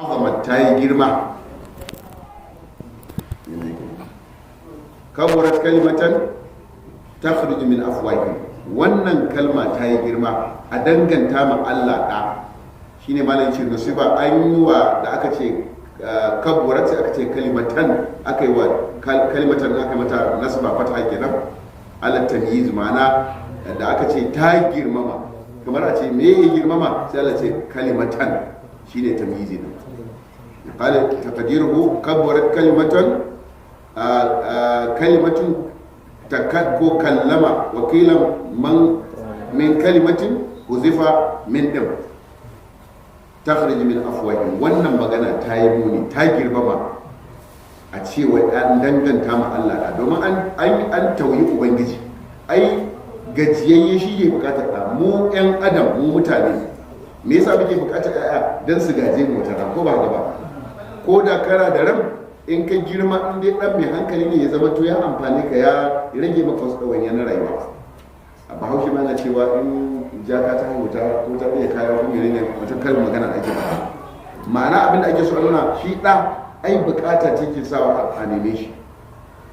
azamat ta yi girma, kaburat kalimatan ta min afwahi. Wannan kalma ta yi girma a danganta ma Allah ɗa shine malam ce nusiba an yi wa da aka ce kaburat sai aka ce kalimatan, aka yi wa kalimatan aka mata nasba fata kenan ala tamyiz, ma'ana da aka ce ta girmama kamar a ce me ya girmama sai Allah ce kalimatan shine tamyizi din. قال تقديره كبرت كلمة كلمة تكاد كلمة وكيل من كلمة حذف من دم تخرج من أفواههم. wannan magana ta yi muni, ta girmama a cewa an danganta ma Allah da, domin an tauyi ubangiji. Ai gajiyayye shi ke bukatar da mu 'yan adam, mu mutane me yasa muke bukatar 'ya'ya don su gaje mu wata ko ba ba. Ko da kara da ran in ka girma, in dai dan mai hankali ne ya zama to ya amfani ka, ya rage maka wasu ɗawainiya na rayuwa. A bahaushe ma na cewa in jaka ta haihuta ko ta iya kayan kuma ne wata karin magana ake ba. Ma'ana abin da ake so a nuna shi ɗa ai bukata ce ke sawa a neme shi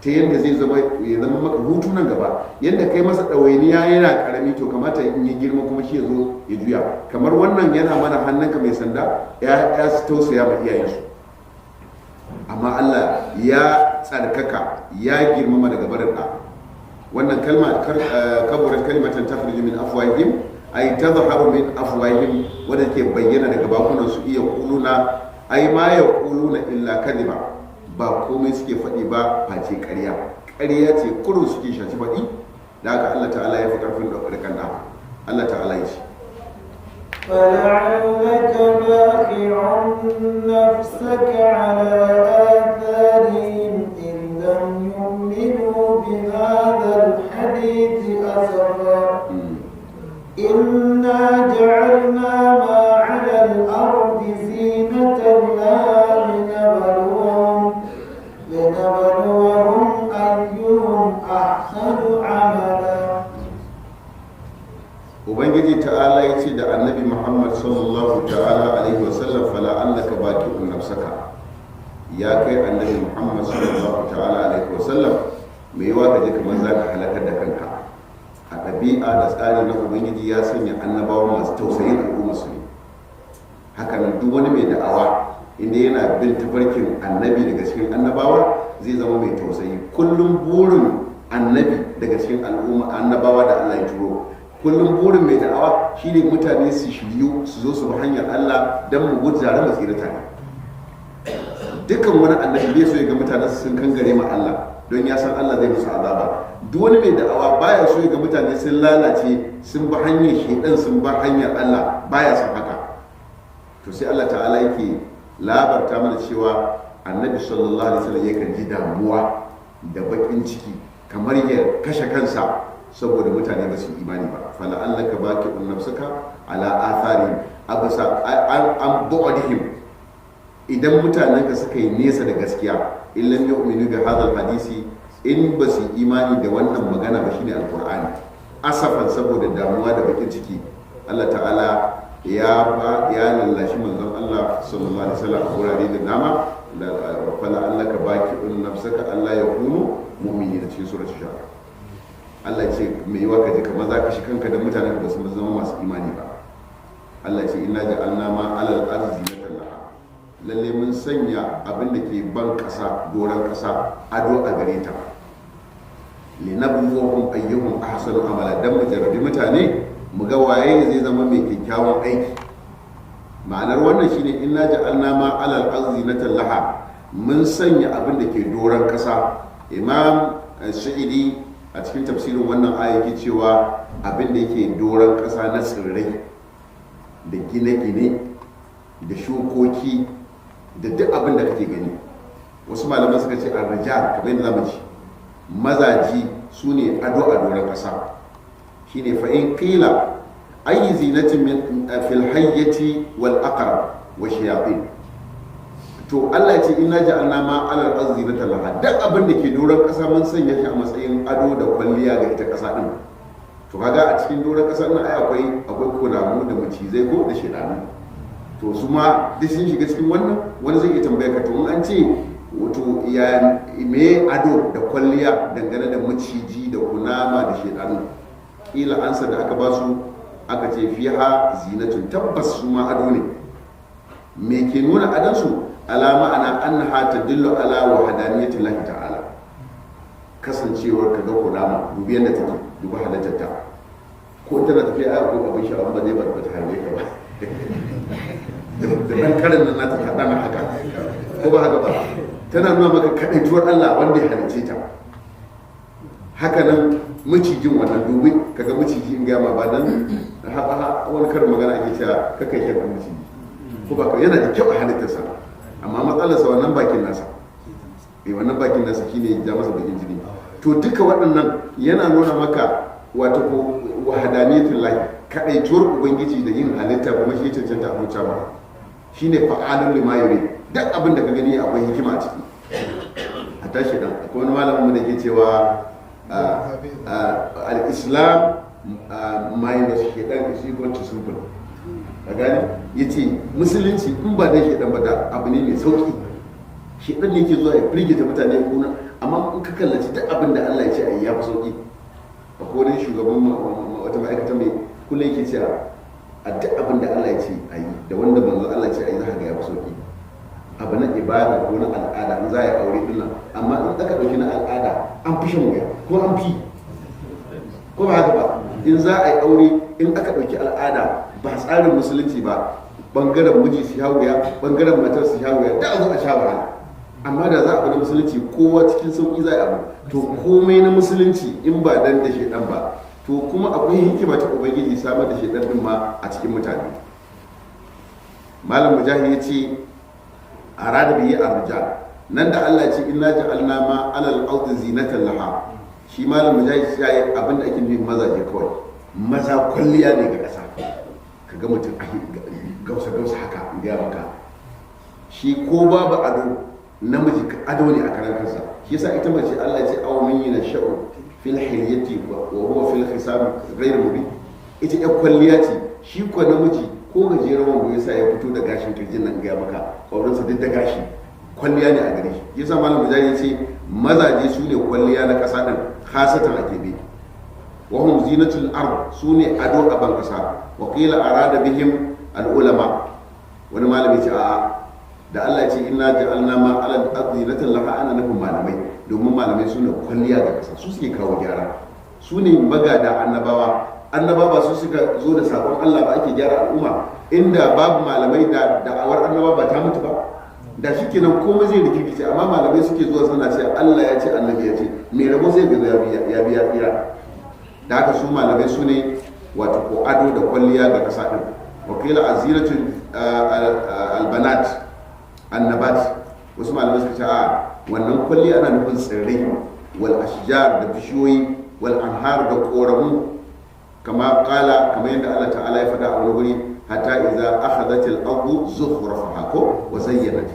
ta yadda zai zama ya zama maka hutu nan gaba. Yadda kai masa ɗawainiya yana karami, to kamata in ya girma kuma shi ya zo ya juya. Kamar wannan yana mana hannunka mai sanda, ya tausaya ma iyayensu. Amma Allah ya tsarkaka, ya girmama daga barin ɗa. Wannan kalma kaburat kalimatan takhruju min afwahihim ay tadhharu min afwahihim, wanda ke bayyana daga bakunan su. Iya kuluna ay ma yaquluna illa kadhiba, ba komai suke faɗi ba face ƙarya ce kurun suke shaci faɗi. Da haka Allah ta'ala ya fi ƙarfin ɗaukarkan ɗa. Allah ta'ala ya ce فلعلك باخع نفسك على آثارهم إن لم يؤمنوا بهذا الحديث أسفا إنا جعلنا ما على الأرض زينة لها لنبلوهم أيهم أحسن عملا. Ubangiji ta'ala ya ce da annabi Muhammad sallallahu ta'ala alaihi wasallam, fala allaka baqi'un nafsaka, ya kai annabi Muhammad sallallahu ta'ala alaihi wasallam, mai yawa ka je kamar za ka halakar da kanka. A ɗabi'a da tsari na Ubangiji ya sanya annabawa masu tausayin al'umma su ne. Haka nan duk wani mai da'awa inda yana bin tafarkin annabi daga cikin annabawa zai zama mai tausayi. Kullum burin annabi daga cikin al'umma annabawa da Allah ya turo, kullum burin mai da'awa shine mutane su shiryu su zo su bi hanyar Allah don mu gudu tare mu tsira tare. Dukkan wani annabi bai so ya ga mutane sun kangare ma Allah, don ya san Allah zai musu azaba. Duk wani mai da'awa baya so ya ga mutane sun lalace, sun bi hanyar shedan, sun bi hanyar Allah, baya son haka. To sai Allah ta'ala yake labarta mana cewa annabi sallallahu alaihi wasallam yakan ji damuwa da bakin ciki, kamar ya kashe kansa saboda mutane ba su imani ba. Fala allaka baqi'un nafsaka ala atharihim, abasa an bu'dihim, idan mutanenka suka yi nesa da gaskiya, in lam yu'minu bi hadha hadisi, in ba su imani da wannan magana ba shine alqur'ani, asafan saboda damuwa da bakin ciki. Allah ta'ala ya lallashi manzon Allah sallallahu alaihi wasallam a wurare da dama. Fala allaka baqi'un nafsaka alla yakunu mu'minina cikin suratul shura. Allah ce mai yiwa ka je kamar za ka shi kanka da mutanen da ba su zama masu imani ba. Allah ce inna ja'alna ma alal ardi zinatan laha, lalle mun sanya abin da ke ban kasa, doran kasa, ado a gare ta. Linabluwahum ayyuhum ahsanu amala, dan mu jarrabi mutane mu ga waye zai zama mai kyakkyawan aiki. Ma'anar wannan shine inna ja'alna ma alal ardi zinatan laha, mun sanya abin da ke doran kasa. Imam Sa'idi a cikin tafsirin wannan aya yake cewa abin da yake doron ƙasa na tsirrai da gine-gine da shukoki da duk abin da kake gani. Wasu malaman suka ce ar-rijal, kamar yadda zamu ci, mazaji su ne ado a doron ƙasa. Shine fa in qila ayi zinatin min fil hayyati wal aqrab wa shayatin. To Allah ya ce inna ja'alna ma alal ardi zinatan laha, duk abin da ke doron kasa mun sanya shi a matsayin ado da kwalliya ga ita kasa din. To kaga a cikin doron kasa din ai akwai kunamu da macizai ko da shedanu. to su ma duk sun shiga cikin wannan. Wani zai iya tambaya ka, to in an ce wato ya me ado da kwalliya dangane da maciji da kunama da shedanu, kila ansa da aka ba su aka ce fiha zinatun, tabbas su ma ado ne. me ke nuna adansu? alama ana annaha tadullu ala wahdaniyati llahi ta'ala, kasancewar ka ga kunama dubi yadda take, dubi halittarta, ko tana tafiya ko abin sha'awa ba zai bar ta harbe ka ba da ɗan karin nan nata ta ɗana haka, ko ba haka ba, tana nuna maka kaɗaituwar Allah wanda ya halice ta. Haka nan macijin wannan dubi kaga maciji in gama ba nan wani karin magana ake cewa kakai kyan maciji, ko ba ka yana da kyau a halittarsa, amma matsalarsa wannan bakin nasa, wannan bakin nasa shine ya masa bakin jini. To duka waɗannan yana nuna maka wato ko wahadaniyatul lahi, kadaituwar ubangiji da yin halitta, kuma shi cancanta a huta ba, shine fa'alun lima yuri. Duk abin da ka gani akwai hikima a ciki. A tashi dan akwai wani malamin mu da ke cewa al-islam minus shedan is equal to simple. Ka gani yace musulunci in ba da shedan ba da abu ne mai sauki. Shedan ne yake zuwa ya firgita mutane kuna, amma in ka kallaci duk abin da Allah ya ce ayi ya fi sauki. Akwai wani shugaban wata ma'aikata mai kullum yake cewa a duk abin da Allah ya ce a yi da wanda manzo Allah ya ce a yi za ka ga ya fi sauki. Abu na ibada ko na al'ada in za a yi aure din nan, amma in aka ɗauki na al'ada an fi shan wuya ko an fi, ko ba haka ba. In za a yi aure in aka ɗauki al'ada ba tsarin musulunci ba, bangaren miji su sha wuya, bangaren matar su sha wuya, da a zo a sha wahala. Amma da za a bada musulunci kowa cikin sauki za a abu, to komai na musulunci in ba dan da shedan ba, to kuma akwai hikima ta ubangiji samar da shedan din ma a cikin mutane. Malam Mujahid ya ce arada bihi arja, nan da Allah ya ce inna ja'alna ma alal ardi zinatan laha, shi malam Mujahid ya yi abinda ake nufi mazaje kawai, maza kwalliya ne ga kasa. Kaga mutum gausa haka in ga maka, shi ko babu ado namiji ado ne a karan kansa. Shi yasa ita mace Allah ya ce aw min yansha'u fil hilyati wa huwa fil khisam ghayr mubin, ita ya kwalliya ce. Shi ko namiji ko gajeren wando yasa ya fito da gashin kirjin nan ga maka, kaurinsa duk da gashi, kwalliya ne a gare shi. Yasa malam Mujahid ya ce mazaje su ne kwalliya na kasa din, khasatan a gebe. wa hum zinatul ard, su ne ado a ban kasa. wa qila arada bihim al ulama, wani malami ce a'a da Allah ya ce inna ja'alna ma ala al-ardi zinatan laha, ana nufin malamai, domin malamai su ne kwalliya ga kasa, su suke kawo gyara, su ne magada annabawa. Annaba ba su suka zo da sakon Allah ba ake gyara al'umma. Inda babu malamai da da'awar annaba ba ta mutu ba, da shi kenan komai zai rikice. Amma malamai suke zuwa suna ce Allah ya ce annabi ya ce, mai rabo zai gaza ya biya tsira. Da haka su malamai su ne wato ko ado da kwalliya ga kasa din. wakila aziratul albanat annabat, wasu malamai suka ce a wannan kwalli ana nufin tsirrai, wal ashjar da bishiyoyi, wal anhar da koramu, kama kala kamar yadda Allah ta'ala ya faɗa a wani wuri, hatta idza akhadhatil ardu zukhrafaha ko wa zayyanat.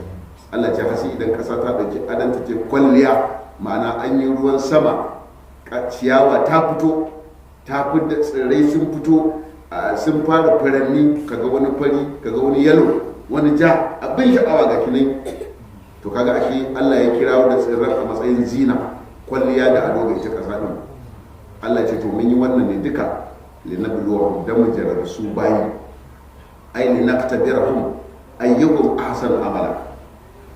Allah ya hasi idan kasa ta dauki adanta ce kwalliya, ma'ana an yi ruwan sama, ciyawa ta fito, ta fidda tsirrai sun fito, sun fara furanni, kaga wani fari, kaga wani yalo, wani ja, abin sha'awa ga kinai. To kaga ashe Allah ya kira da tsirran a matsayin zina, kwalliya da ado ga ita kasa din. Allah ce to mun yi wannan ne duka linabluwahum, dan mu jarrabe su bayi, ai linaktabirahum ayyuhum ahsanu amala.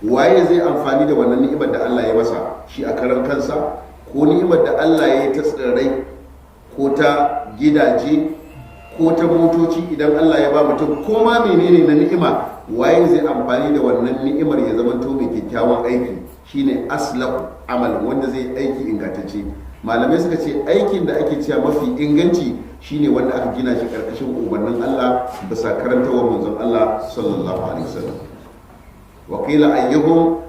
Waye zai amfani da wannan ni'imar da Allah ya masa shi a karan kansa, ko ni'imar da Allah ya yi ta tsirrai, ko ta gidaje, ko ta motoci idan Allah ya ba mutum, ko ma menene na ni'ima, waye zai amfani da wannan ni'imar ya zama to mai kyakkyawan aiki, shine aslahu amal, wanda zai aiki ingantacce. Malamai suka ce aikin da ake cewa mafi inganci shine wanda aka gina shi karkashin umarnin Allah bisa karantawar manzon Allah sallallahu alaihi wasallam. wa qila ayyuhum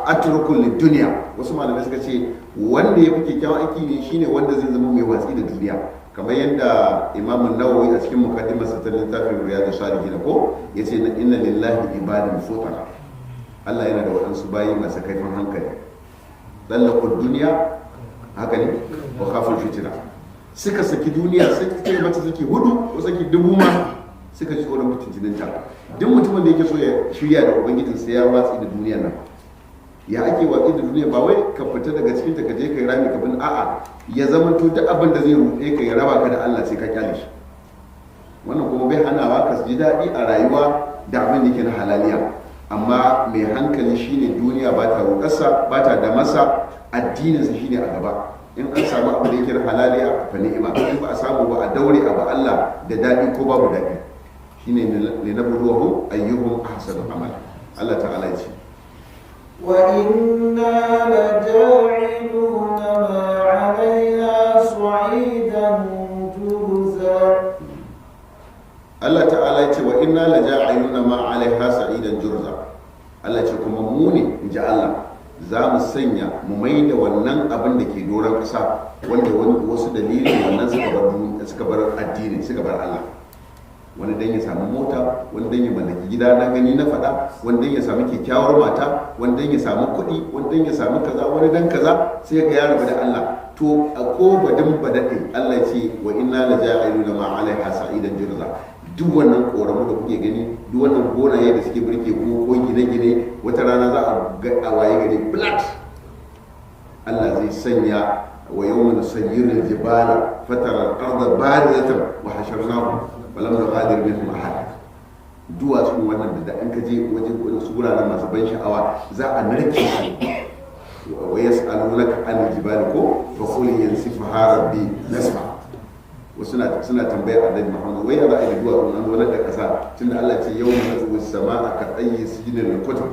atrukul lidunya, wasu malamai suka ce wanda ya fi kyakkyawan aiki ne shine wanda zai zama mai watsi da duniya, kamar yadda Imam An-Nawawi a cikin muqaddimarsa ta littafin Riyadus Salihin ko yace inna lillahi ibadan futara, Allah yana da waɗansu bayi masu kaifin hankali, lallakul duniya, haka ne, wa kafin fitina, suka saki duniya, suka mata saki hudu ko saki dubu ma, suka ji tsoron mutuncinta. Duk mutumin da yake so ya shirya da ubangijin sai ya watsi da duniyar nan. Ya ake watsi da duniya ba wai ka fita daga cikin ta ka je ka yi rami ka bin a'a ya zama to duk abin da zai ruɗe ka ya raba ka da Allah sai ka kyale shi. Wannan kuma bai hanawa ka ji daɗi a rayuwa da abin da yake na halaliya, amma mai hankali shine duniya ba ta roƙarsa ba ta da masa, addininsa shine a gaba. In an samu abu da yake na halaliya fa ni'ima, in ba a samu ba a daure abu Allah da daɗi ko babu daɗi. Shine ne na buruwahum ayyuhum ahsanu amala. Allah ta'ala ya ce وإنا لجاعلون ما عليها صعيدا جرزا. Allah ta'ala ya ce wa inna laja'iluna ma 'alaiha sa'idan jurza. Allah ce kuma mu ne inji Allah za mu sanya mu mai da wannan abin da ke doron ƙasa wanda wasu dalilin wannan suka bar addini suka bar Allah. Wani dan ya samu mota, wani dan ya mallaki gida na gani na faɗa, wani dan ya samu kyakkyawar mata, wani dan ya samu kuɗi, wani dan ya samu kaza, wani dan kaza, sai ga ya rabu da Allah. To a ko badin badade Allah ce wa inna laja'iluna ma 'alaiha sa'idan jurza. Duk wannan koramu da kuke gani, duk wannan gonaye da suke burke ko gine-gine, wata rana za a waye gari flat. Allah zai sanya wa yawma nusayyirul jibala fatara al-ardha barizatan wa hasharnahum walam nughadir minhum ahad. Duwatsun wannan da an kaje waje su guraren masu ban sha'awa za a narke su. Wa yas'alunaka anil jibali ko fa qul yansifuha rabbi nasfa. Wasu suna tambayar Annabi Muhammad wai ya za a yi duwatsun an zo da kasa tunda Allah ce yawma nad'u as-samaa ka ayyi sijilil kutub.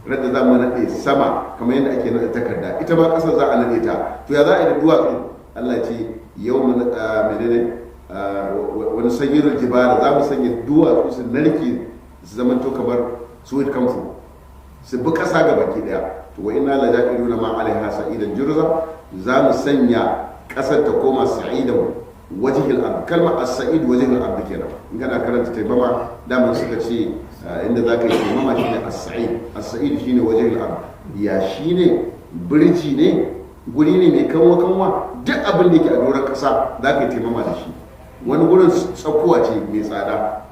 Radda za mu nade sama kamar yadda ake nade takarda, ita ma kasar za a nade ta. To ya za a yi da duwatsun? Allah ce yawma menene wani sanyirar jibala za mu sanya duwatsu su narke su zama to kamar sweet camphor su bi kasa ga baki daya. To wa inna la ja'iluna ma 'alaiha sa'idan jurza. Za mu sanya kasar ta koma sa'idan wajhil ard. Kalmar as-sa'id wajhil ard kenan. In kana karanta taimama daman suka ce inda zaka yi taimama shine as-sa'id. As-sa'id shine wajhil ard. Ya shine birji ne, guri ne mai kanwa duk abin da yake a doron kasa zaka yi taimama da shi. Wani gurin tsakuwa ce mai tsada,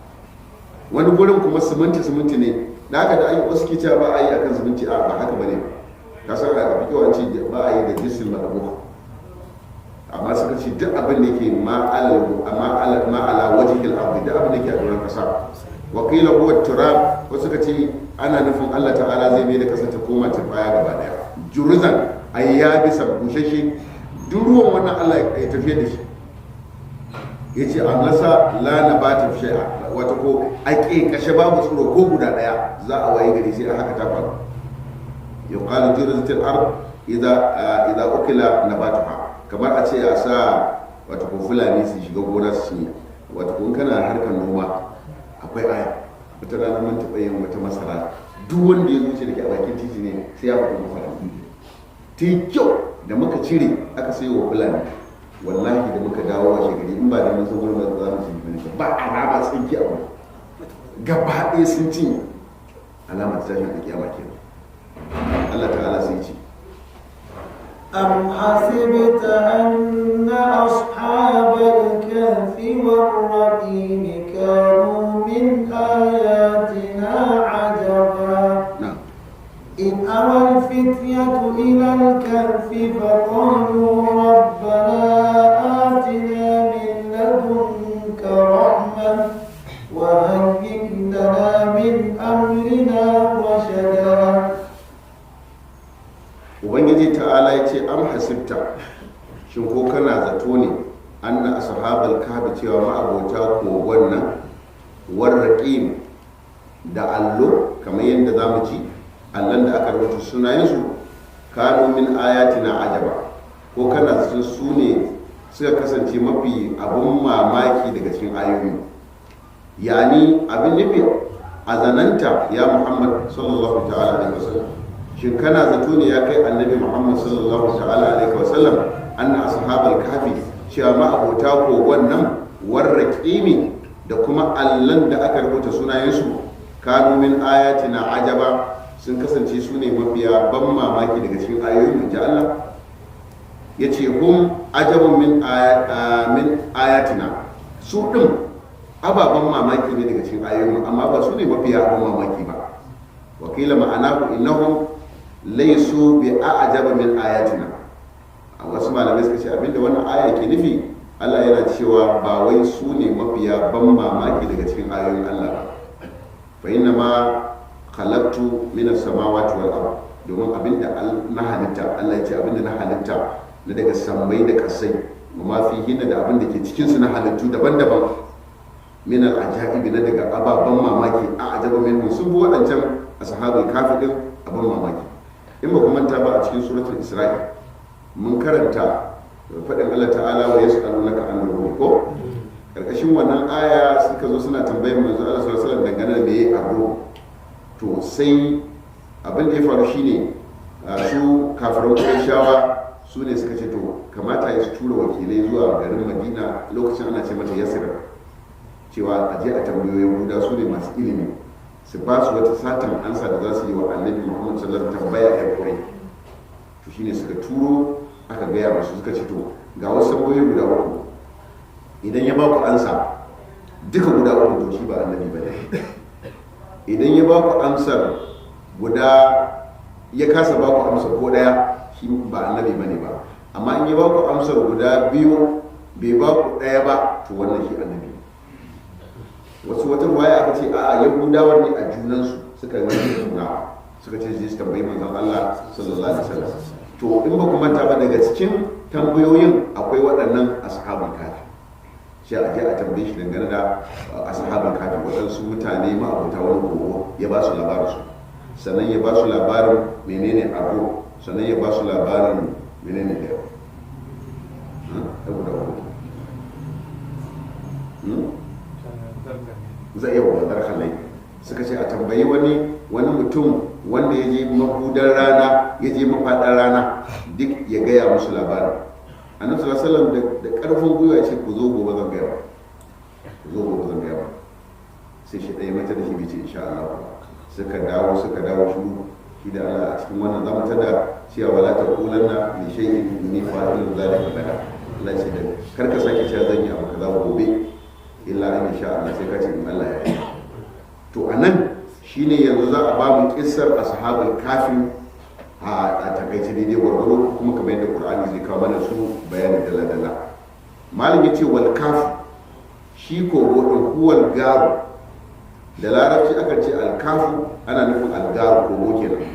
wani gurin kuma siminti ne. Da haka da ayi wasu ke cewa ba a yi akan siminti, a ba haka bane. Ka san a fi yawanci ba a yi da jisil madabu, amma suka ce duk abin da ke ma'ala wajhil ardi, duk abin da ke a doron kasa. Wa qila huwa turab, wasu suka ce ana nufin Allah ta'ala zai mai da kasa ta koma ta baya gaba daya. Juruzan ayya bisa bushashe, duk ruwan wannan Allah ya tafiye da shi. Ya ce an nasa lana ba ta shi'a wata ko ake kashe babu tsoro ko guda daya, za a waye gari sai a haka ta faru. Ya kala jirazatil ard idza ukila nabatuha, kamar a ce a sa wata ko fulani su shiga gona su cinye. Wata ko kana harkar noma akwai aya. Wata rana mun taɓa yin wata masara, duk wanda ya zuce da ke a bakin titi ne sai ya faɗi masara ta yi kyau. Da muka cire aka sayo wa fulani, wallahi da muka dawo a shekari in ba da mun san gurin da za mu cinye ba alama tsinki a wani gaba ɗaya sun cinye, alama ta tashin da kiyama kenan. Allah ta'ala sai ce أم حسبت أن أصحاب الكهف والرقيم كانوا من آياتنا عجبا إذ أوى الفتية إلى الكهف فقالوا ربنا آتنا من لدنك رحمة وهيئ لنا من أمرنا رشدا. Ubangiji ta'ala ya ce am hasibta, shin ko kana zato ne anna ashabal kahfi cewa ma'abota kogon nan warraqim da allo kamar yadda zamu ji allan da aka rubuta sunayensu kanu min ayatina ajaba, ko kana zaton su ne suka kasance mafi abun mamaki daga cikin ayoyi. Yani abin nufi a zananta ya Muhammad sallallahu ta'ala alaihi wasallam, shin kana zato ne ya kai annabi Muhammad sallallahu ta'ala alaihi wasallam anna ashabal kahfi cewa ma'abota kogon nan warraqimi da kuma allan da aka rubuta sunayensu kanu min ayatina ajaba, sun kasance su ne mafiya ban mamaki daga cikin ayoyin da Allah ya ce hum ajabun min ayatina, su ɗin ababen mamaki ne daga cikin ayoyin amma ba su ne mafiya abin mamaki ba. Wakila ma'anahu innahum laysu bi a'jaba min ayatina. A wasu malamai suka ce abinda wannan aya ke nufi, Allah yana cewa ba wai su ne mafiya ban mamaki daga cikin ayoyin Allah ba. Fa inna ma khalaqtu min as-samawati wal ard, domin abinda na halitta, Allah ya ce abinda na halitta na daga sammai da kasai, kuma fi hinna da abinda ke cikin su na halittu daban-daban, min al-ajaibi na daga ababan mamaki, a ajaba min sun bi wadancan ashabul kafi din abin mamaki. In ba ku manta ba a cikin suratul Isra'i mun karanta faɗin Allah ta'ala wa yas'alunaka anil ruh ko karkashin wannan aya suka zo suna tambayar manzo Allah sallallahu alaihi wasallam dangane da meye ar-ruh. To sai abin da ya faru shine su kafiran Qurayshawa su ne suka ce to kamata ya tura wakilai zuwa garin Madina, lokacin ana ce mata Yasrib, cewa a je a tambayoyi Yahuda, su ne masu ilimi, su ba su wata satan ansa da za su yi wa Annabi Muhammad sallallahu alaihi wasallam tambaya ya kure. To shine suka turo aka gaya masu suka ce to ga wasu tambayoyi guda uku, idan ya ba ku ansa duka guda uku to shi ba annabi ba ne. Idan ya ba ku amsar guda ya kasa ba ku amsar ko daya, shi ba annabi ba ne ba. Amma in ya ba ku amsar guda biyu bai ba ku daya ba, to wannan shi annabi. Wasu wata ruwaya aka ce a yahudawa ne a junansu suka yi wani juna, suka ce su tambayi manzon Allah sallallahu alaihi wasallam. To in ba ku manta ba, daga cikin tambayoyin akwai waɗannan ashabul kafi, sai a je a tambaye shi dangane da ashabul kafi, waɗansu mutane ma'abuta wani kogo, ya ba su labarin su, sannan ya ba su labarin menene abu, sannan ya ba su labarin menene da zai yi wa halai. Suka ce a tambayi wani mutum wanda ya je mahudan rana, ya je mafaɗar rana, duk ya gaya musu labarin. Annabi sallallahu alaihi wasallam da ƙarfin gwiwa ya ce ku zo gobe zan gaya ba. Sai shi ɗaya mata da shi bai ce insha Allah. Suka dawo shi da Allah a cikin wannan zamu tada cewa wala taqulanna li shay'in inni fa'ilun zalika gada. Allah ya ce da karka sake cewa zan yi abu kaza gobe illa an insha Allah, sai ka ce in Allah ya yi. To anan shine yanzu za a ba mu kissar ashabul kafi a takaice daidai gwargwaro, kuma kamar yadda Qur'ani zai kawo mana su bayanin dala-dala. Malam yace wal kafu, shi kogo din huwal garu, da larabci aka ce alkafu ana nufin algaru, kogo kenan,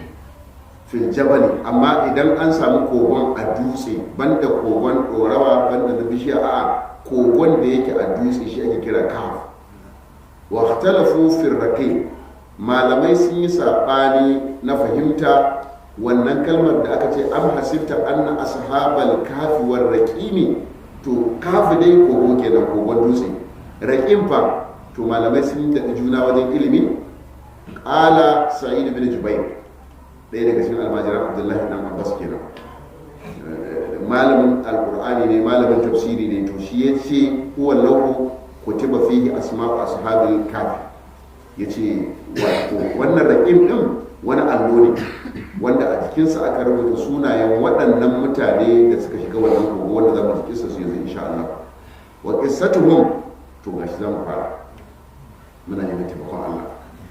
fil jabali. Amma idan an samu kogon a dutse, banda kogon dorawa, banda na bishiya, a kogon da yake a dutse shi ake kira kafu. Wa ikhtalafu fi raqi, malamai sun yi sabani na fahimta wannan kalmar da aka ce am hasibta anna ashabal kafi war raqimi. To kafi dai kogo kenan, kogon dutse. Raqim fa, to malamai sun yi da juna wajen ilimi. Qala Sa'id bin Jubair, ɗaya daga cikin almajiran Abdullahi dan Abbas kenan, malamin alqur'ani ne, malamin tafsiri ne. To shi yace huwa lahu kutiba fihi asma'u ashabil kafi. Yace wato wannan raqim din wani allo ne wanda a cikinsa aka rubuta sunayen waɗannan mutane da suka shiga wannan kogo, wanda za mu ji kissa su yanzu insha Allah. Wa qissatuhum, to gashi za mu fara, muna neman taimakon Allah.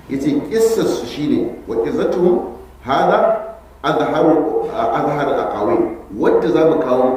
Yace kissar su shine wa qissatuhum hada azharu aqawi, wanda za mu kawo